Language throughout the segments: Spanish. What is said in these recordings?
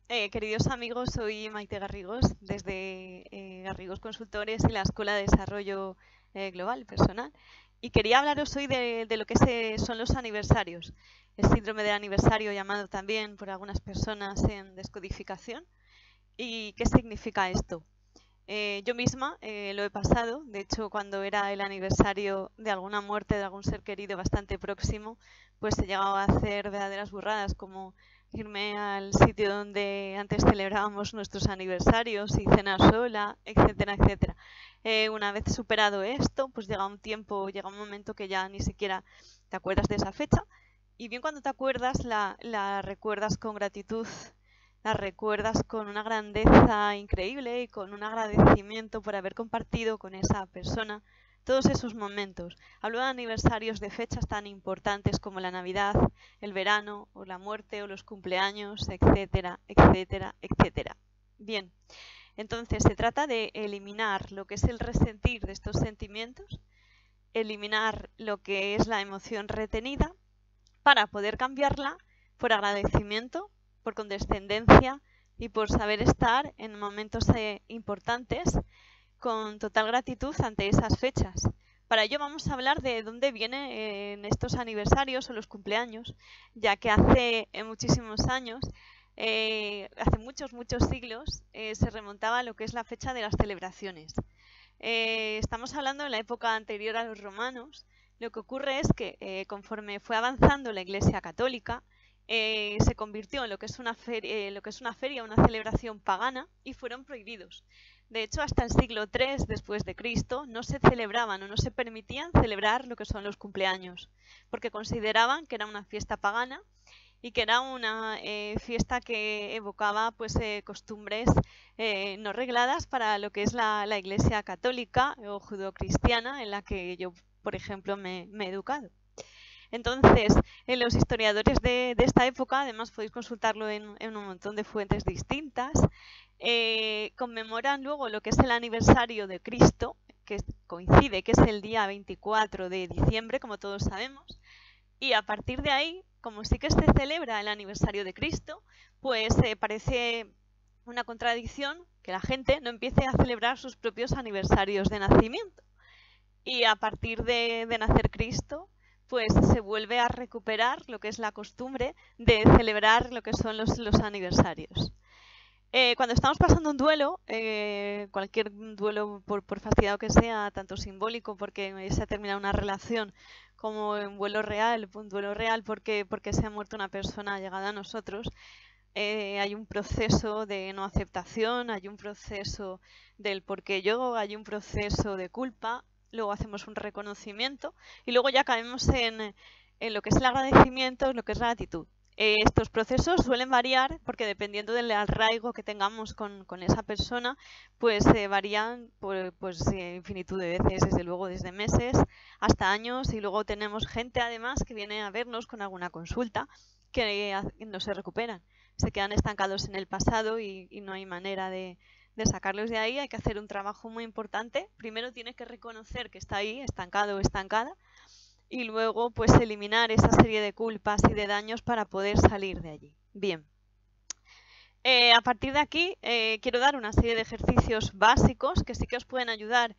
Queridos amigos, soy Maite Garrigós desde Garrigós Consultores y la Escuela de Desarrollo Global Personal. Y quería hablaros hoy de lo que son los aniversarios, el síndrome del aniversario llamado también por algunas personas en descodificación. ¿Y qué significa esto? Yo misma lo he pasado, de hecho cuando era el aniversario de alguna muerte de algún ser querido bastante próximo, pues he llegado a hacer verdaderas burradas como irme al sitio donde antes celebrábamos nuestros aniversarios y cenar sola, etcétera, etcétera. Una vez superado esto, pues llega un momento que ya ni siquiera te acuerdas de esa fecha y bien cuando te acuerdas la recuerdas con gratitud, la recuerdas con una grandeza increíble y con un agradecimiento por haber compartido con esa persona todos esos momentos. Hablo de aniversarios de fechas tan importantes como la Navidad, el verano, o la muerte, o los cumpleaños, etcétera, etcétera, etcétera. Bien, entonces se trata de eliminar lo que es el resentir de estos sentimientos, eliminar lo que es la emoción retenida para poder cambiarla por agradecimiento, por condescendencia y por saber estar en momentos importantes con total gratitud ante esas fechas. Para ello vamos a hablar de dónde vienen estos aniversarios o los cumpleaños, ya que hace muchísimos años, hace muchos siglos, se remontaba a lo que es la fecha de las celebraciones. Estamos hablando de la época anterior a los romanos. Lo que ocurre es que conforme fue avanzando la Iglesia Católica, se convirtió en lo que es una feria, una celebración pagana, y fueron prohibidos. De hecho, hasta el siglo III después de Cristo no se celebraban o no se permitían celebrar lo que son los cumpleaños, porque consideraban que era una fiesta pagana y que era una fiesta que evocaba pues costumbres no regladas para lo que es la Iglesia Católica o judeocristiana en la que yo, por ejemplo, me he educado. Entonces, los historiadores de esta época, además podéis consultarlo en un montón de fuentes distintas, conmemoran luego lo que es el aniversario de Cristo, que coincide que es el día 24 de diciembre, como todos sabemos, y a partir de ahí, como sí que se celebra el aniversario de Cristo, pues parece una contradicción que la gente no empiece a celebrar sus propios aniversarios de nacimiento. Y a partir de nacer Cristo, pues se vuelve a recuperar lo que es la costumbre de celebrar lo que son los aniversarios. Cuando estamos pasando un duelo, cualquier duelo por fastidiado que sea, tanto simbólico porque se ha terminado una relación, como un duelo real porque se ha muerto una persona llegada a nosotros, hay un proceso de no aceptación, hay un proceso del por qué yo, hay un proceso de culpa, luego hacemos un reconocimiento y luego ya caemos en lo que es el agradecimiento, lo que es la gratitud. Estos procesos suelen variar porque dependiendo del arraigo que tengamos con esa persona, pues varían pues infinitud de veces, desde luego desde meses hasta años, y luego tenemos gente además que viene a vernos con alguna consulta que no se recuperan, se quedan estancados en el pasado y no hay manera de sacarlos de ahí. Hay que hacer un trabajo muy importante. Primero tienes que reconocer que está ahí, estancado o estancada, y luego pues eliminar esa serie de culpas y de daños para poder salir de allí. Bien. A partir de aquí quiero dar una serie de ejercicios básicos que sí que os pueden ayudar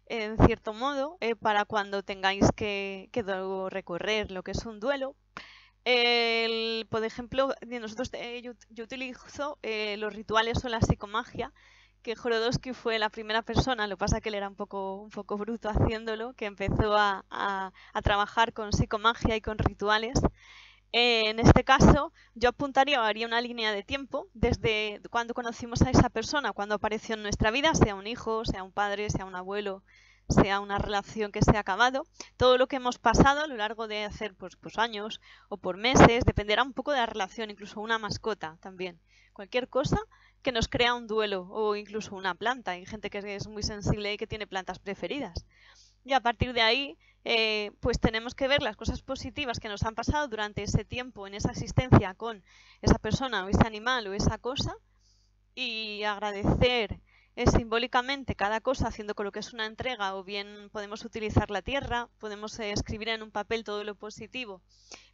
en cierto modo para cuando tengáis que recorrer lo que es un duelo. Por ejemplo, yo utilizo los rituales o la psicomagia, que Jodorowsky fue la primera persona, lo que pasa que él era un poco bruto haciéndolo, que empezó a trabajar con psicomagia y con rituales. En este caso, yo apuntaría o haría una línea de tiempo desde cuando conocimos a esa persona, cuando apareció en nuestra vida, sea un hijo, sea un padre, sea un abuelo, sea una relación que se ha acabado, todo lo que hemos pasado a lo largo de hacer pues años o por meses, dependerá un poco de la relación, incluso una mascota también. Cualquier cosa que nos crea un duelo, o incluso una planta. Hay gente que es muy sensible y que tiene plantas preferidas. Y a partir de ahí, pues tenemos que ver las cosas positivas que nos han pasado durante ese tiempo, en esa existencia con esa persona o ese animal o esa cosa, y agradecer simbólicamente cada cosa haciendo con lo que es una entrega, o bien podemos utilizar la tierra, podemos escribir en un papel todo lo positivo,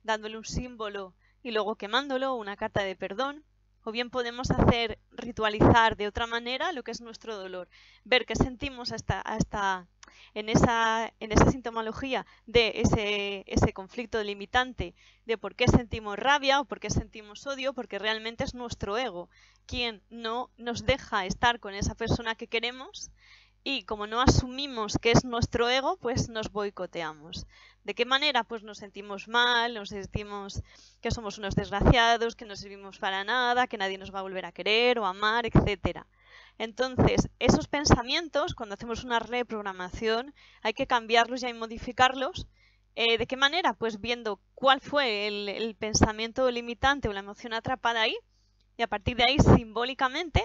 dándole un símbolo y luego quemándolo, una carta de perdón, o bien podemos hacer ritualizar de otra manera lo que es nuestro dolor, ver qué sentimos en esa sintomología de ese conflicto limitante, de por qué sentimos rabia o por qué sentimos odio, porque realmente es nuestro ego quien no nos deja estar con esa persona que queremos, y como no asumimos que es nuestro ego, pues nos boicoteamos. ¿De qué manera? Pues nos sentimos mal, nos sentimos que somos unos desgraciados, que no servimos para nada, que nadie nos va a volver a querer o amar, etc. Entonces, esos pensamientos, cuando hacemos una reprogramación, hay que cambiarlos y hay que modificarlos. ¿De qué manera? Pues viendo cuál fue el pensamiento limitante o la emoción atrapada ahí, y a partir de ahí, simbólicamente,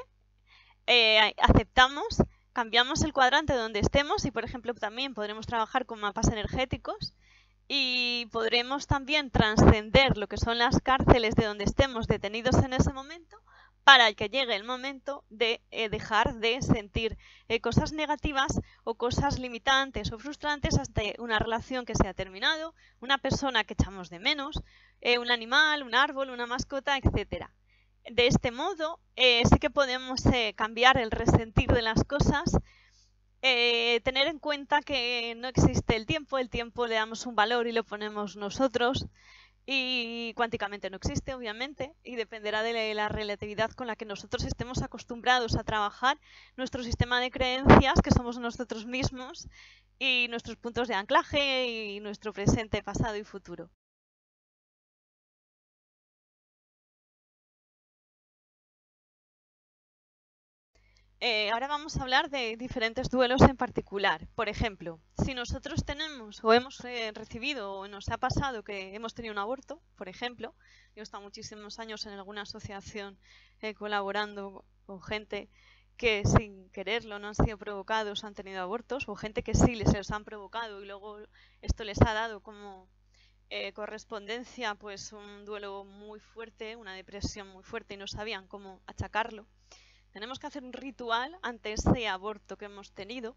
aceptamos, cambiamos el cuadrante donde estemos, y por ejemplo también podremos trabajar con mapas energéticos y podremos también trascender lo que son las cárceles de donde estemos detenidos en ese momento, para que llegue el momento de dejar de sentir cosas negativas o cosas limitantes o frustrantes ante una relación que se ha terminado, una persona que echamos de menos, un animal, un árbol, una mascota, etc. De este modo sí que podemos cambiar el resentir de las cosas, tener en cuenta que no existe el tiempo le damos un valor y lo ponemos nosotros, y cuánticamente no existe, obviamente, y dependerá de la relatividad con la que nosotros estemos acostumbrados a trabajar nuestro sistema de creencias, que somos nosotros mismos, y nuestros puntos de anclaje y nuestro presente, pasado y futuro. Ahora vamos a hablar de diferentes duelos en particular. Por ejemplo, si nosotros tenemos o hemos recibido o nos ha pasado que hemos tenido un aborto, por ejemplo, yo he estado muchísimos años en alguna asociación colaborando con gente que sin quererlo no han sido provocados, han tenido abortos, o gente que sí les los han provocado y luego esto les ha dado como correspondencia pues un duelo muy fuerte, una depresión muy fuerte y no sabían cómo achacarlo. Tenemos que hacer un ritual ante ese aborto que hemos tenido.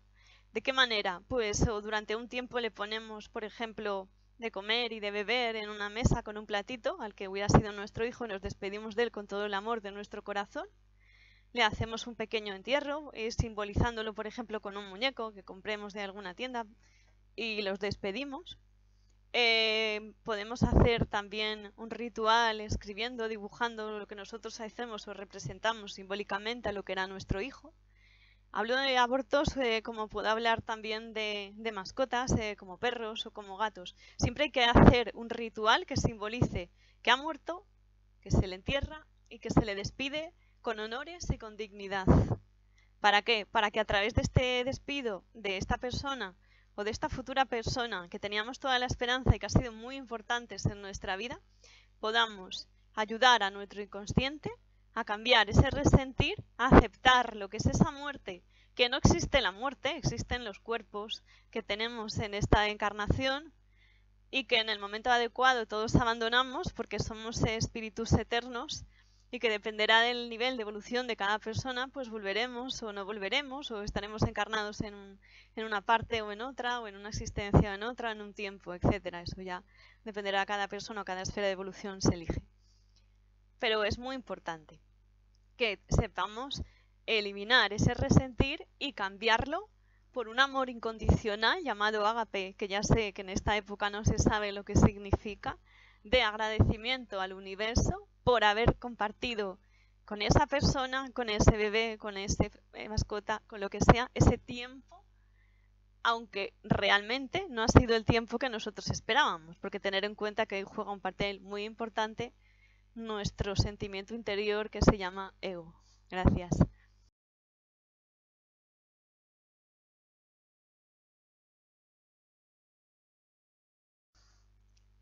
¿De qué manera? Pues durante un tiempo le ponemos, por ejemplo, de comer y de beber en una mesa con un platito al que hubiera sido nuestro hijo, nos despedimos de él con todo el amor de nuestro corazón. Le hacemos un pequeño entierro, simbolizándolo, por ejemplo, con un muñeco que compremos de alguna tienda, y los despedimos. Podemos hacer también un ritual escribiendo, dibujando lo que nosotros hacemos o representamos simbólicamente a lo que era nuestro hijo. Hablo de abortos como puedo hablar también de mascotas, como perros o como gatos. Siempre hay que hacer un ritual que simbolice que ha muerto, que se le entierra y que se le despide con honores y con dignidad. ¿Para qué? Para que a través de este despido de esta persona o de esta futura persona que teníamos toda la esperanza y que ha sido muy importante en nuestra vida, podamos ayudar a nuestro inconsciente a cambiar ese resentir, a aceptar lo que es esa muerte, que no existe la muerte, existen los cuerpos que tenemos en esta encarnación y que en el momento adecuado todos abandonamos porque somos espíritus eternos, y que dependerá del nivel de evolución de cada persona, pues volveremos o no volveremos, o estaremos encarnados en una parte o en otra, o en una existencia o en otra, en un tiempo, etcétera. Eso ya dependerá de cada persona, o cada esfera de evolución se elige. Pero es muy importante que sepamos eliminar ese resentir y cambiarlo por un amor incondicional llamado ágape, que ya sé que en esta época no se sabe lo que significa, de agradecimiento al universo por haber compartido con esa persona, con ese bebé, con esa mascota, con lo que sea, ese tiempo, aunque realmente no ha sido el tiempo que nosotros esperábamos, porque tener en cuenta que ahí juega un papel muy importante nuestro sentimiento interior que se llama ego. Gracias.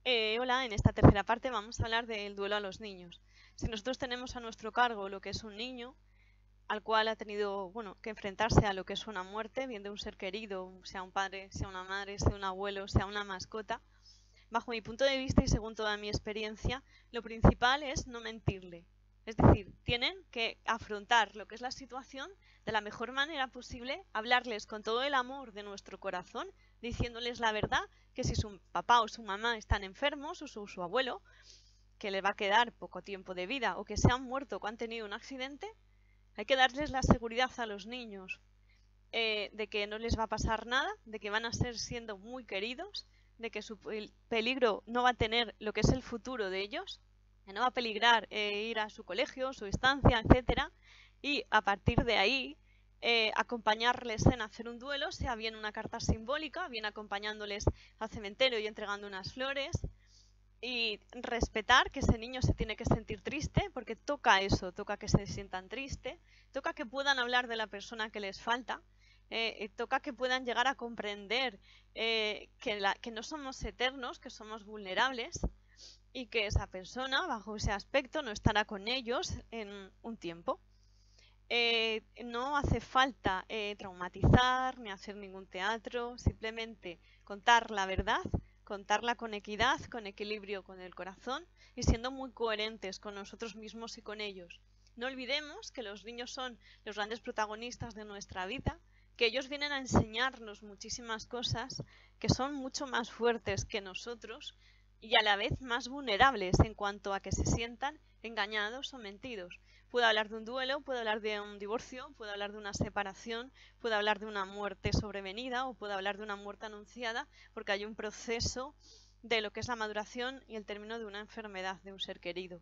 Hola, en esta tercera parte vamos a hablar del duelo a los niños. Si nosotros tenemos a nuestro cargo lo que es un niño, al cual ha tenido que enfrentarse a lo que es una muerte, bien de un ser querido, sea un padre, sea una madre, sea un abuelo, sea una mascota, bajo mi punto de vista y según toda mi experiencia, lo principal es no mentirle. Es decir, tienen que afrontar lo que es la situación de la mejor manera posible, hablarles con todo el amor de nuestro corazón, diciéndoles la verdad, que si su papá o su mamá están enfermos, o su abuelo, que les va a quedar poco tiempo de vida o que se han muerto o que han tenido un accidente, hay que darles la seguridad a los niños de que no les va a pasar nada, de que van a ser siendo muy queridos, de que su peligro no va a tener lo que es el futuro de ellos, que no va a peligrar ir a su colegio, su estancia, etcétera, y a partir de ahí acompañarles en hacer un duelo, sea bien una carta simbólica, bien acompañándoles al cementerio y entregando unas flores, y respetar que ese niño se tiene que sentir triste, porque toca eso, toca que se sientan tristes, toca que puedan hablar de la persona que les falta, toca que puedan llegar a comprender que no somos eternos, que somos vulnerables y que esa persona, bajo ese aspecto, no estará con ellos en un tiempo. No hace falta traumatizar ni hacer ningún teatro, simplemente contar la verdad, contarla con equidad, con equilibrio con el corazón y siendo muy coherentes con nosotros mismos y con ellos. No olvidemos que los niños son los grandes protagonistas de nuestra vida, que ellos vienen a enseñarnos muchísimas cosas que son mucho más fuertes que nosotros y a la vez más vulnerables en cuanto a que se sientan engañados o mentidos. Puedo hablar de un duelo, puedo hablar de un divorcio, puedo hablar de una separación, puedo hablar de una muerte sobrevenida o puedo hablar de una muerte anunciada, porque hay un proceso de lo que es la maduración y el término de una enfermedad de un ser querido.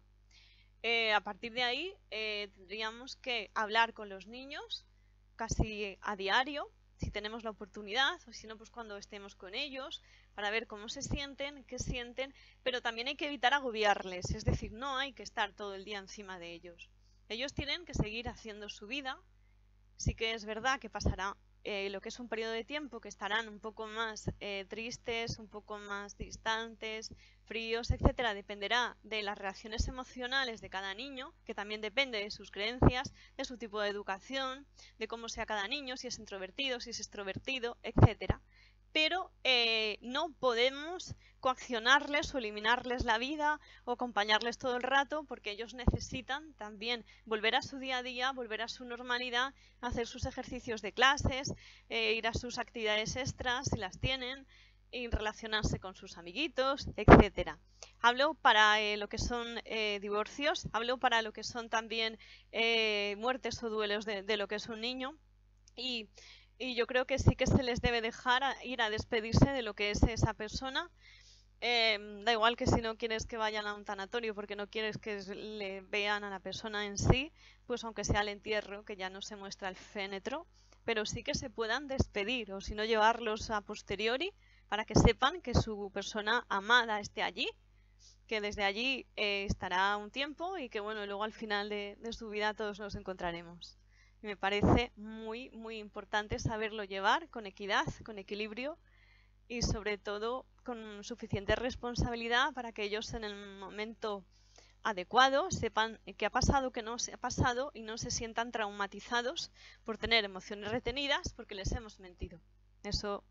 A partir de ahí tendríamos que hablar con los niños casi a diario, si tenemos la oportunidad, o si no, pues cuando estemos con ellos, para ver cómo se sienten, qué sienten, pero también hay que evitar agobiarles, es decir, no hay que estar todo el día encima de ellos. Ellos tienen que seguir haciendo su vida. Sí que es verdad que pasará lo que es un periodo de tiempo que estarán un poco más tristes, un poco más distantes, fríos, etcétera. Dependerá de las reacciones emocionales de cada niño, que también depende de sus creencias, de su tipo de educación, de cómo sea cada niño, si es introvertido, si es extrovertido, etcétera. Pero no podemos coaccionarles o eliminarles la vida o acompañarles todo el rato, porque ellos necesitan también volver a su día a día, volver a su normalidad, hacer sus ejercicios de clases, ir a sus actividades extras si las tienen, y relacionarse con sus amiguitos, etcétera. Hablo para lo que son divorcios, hablo para lo que son también muertes o duelos de lo que es un niño, y yo creo que sí que se les debe dejar ir a despedirse de lo que es esa persona. Da igual que si no quieres que vayan a un tanatorio porque no quieres que le vean a la persona en sí, pues aunque sea el entierro, que ya no se muestra el fénetro, pero sí que se puedan despedir, o si no llevarlos a posteriori para que sepan que su persona amada esté allí, que desde allí estará un tiempo y que bueno, luego al final de su vida todos nos encontraremos. Y me parece muy, muy importante saberlo llevar con equidad, con equilibrio y sobre todo con suficiente responsabilidad para que ellos en el momento adecuado sepan qué ha pasado, qué no se ha pasado y no se sientan traumatizados por tener emociones retenidas porque les hemos mentido. Eso,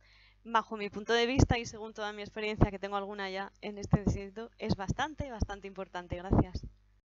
bajo mi punto de vista y según toda mi experiencia, que tengo alguna ya en este sentido, es bastante importante. Gracias.